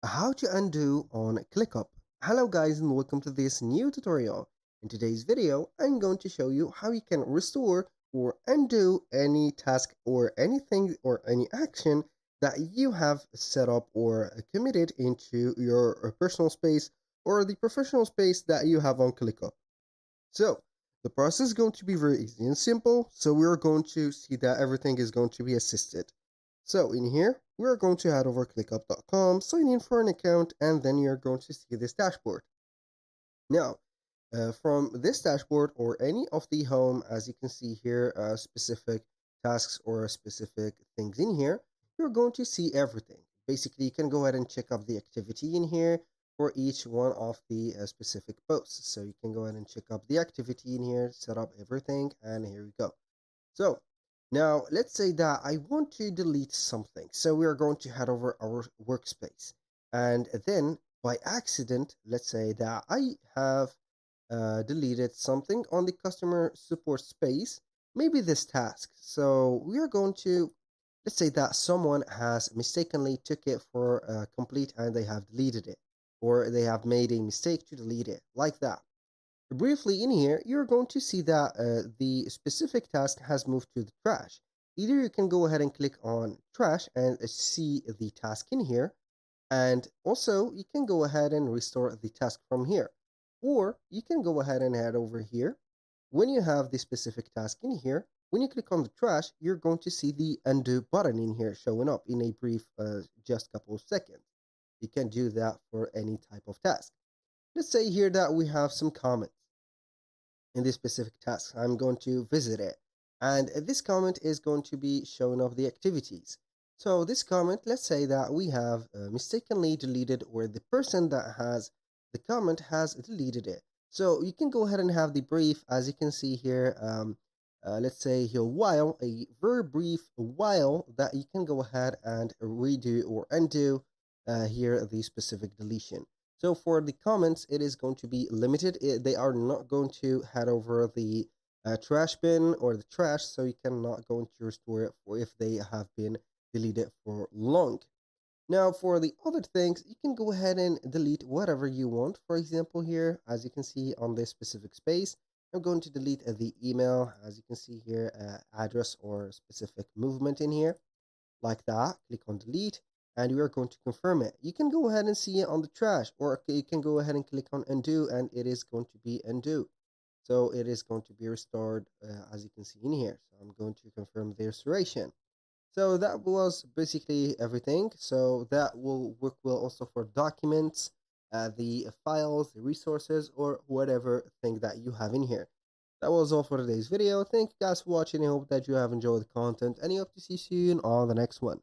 How to undo on Clickup. Hello guys and welcome to this new tutorial. In today's video, I'm going to show you how you can restore or undo any task or anything or any action that you have set up or committed into your personal space or the professional space that you have on Clickup. So the process is going to be very easy and simple. So we're going to see that everything is going to be assisted. So in here, we're going to head over clickup.com, sign in for an account, and then you're going to see this dashboard. Now, from this dashboard or any of the home, as you can see here, specific tasks or specific things in here, you're going to see everything. Basically, you can go ahead and check up the activity in here for each one of the specific posts. So you can go ahead and check up the activity in here, set up everything, and here we go. So now let's say that I want to delete something. So we are going to head over our workspace. And then by accident, let's say that I have deleted something on the customer support space, maybe this task. So we are going to, let's say that someone has mistakenly took it for complete and they have deleted it, or they have made a mistake to delete it, like that. Briefly in here, you're going to see that the specific task has moved to the trash. Either you can go ahead and click on trash and see the task in here, and also you can go ahead and restore the task from here. Or you can go ahead and head over here. When you have the specific task in here, when you click on the trash, you're going to see the undo button in here showing up in a brief, just couple of seconds. You can do that for any type of task. Let's say here that we have some comments in this specific task. I'm going to visit it. And this comment is going to be showing off the activities. So this comment, let's say that we have mistakenly deleted, or the person that has the comment has deleted it. So you can go ahead and have the brief, as you can see here. Let's say here while, a very brief while that you can go ahead and redo or undo here the specific deletion. So for the comments, it is going to be limited. They are not going to head over the trash bin or the trash, so you cannot go into restore it for if they have been deleted for long. Now for the other things, you can go ahead and delete whatever you want. For example here, as you can see on this specific space, I'm going to delete the email, as you can see here, address or specific movement in here, like that. Click on delete and we are going to confirm it. You can go ahead and see it on the trash, or you can go ahead and click on undo and it is going to be undo. So it is going to be restored, as you can see in here. So I'm going to confirm the restoration. So that was basically everything. So that will work well also for documents, the files, the resources, or whatever thing that you have in here. That was all for today's video. Thank you guys for watching. I hope that you have enjoyed the content and I hope to see you soon on the next one.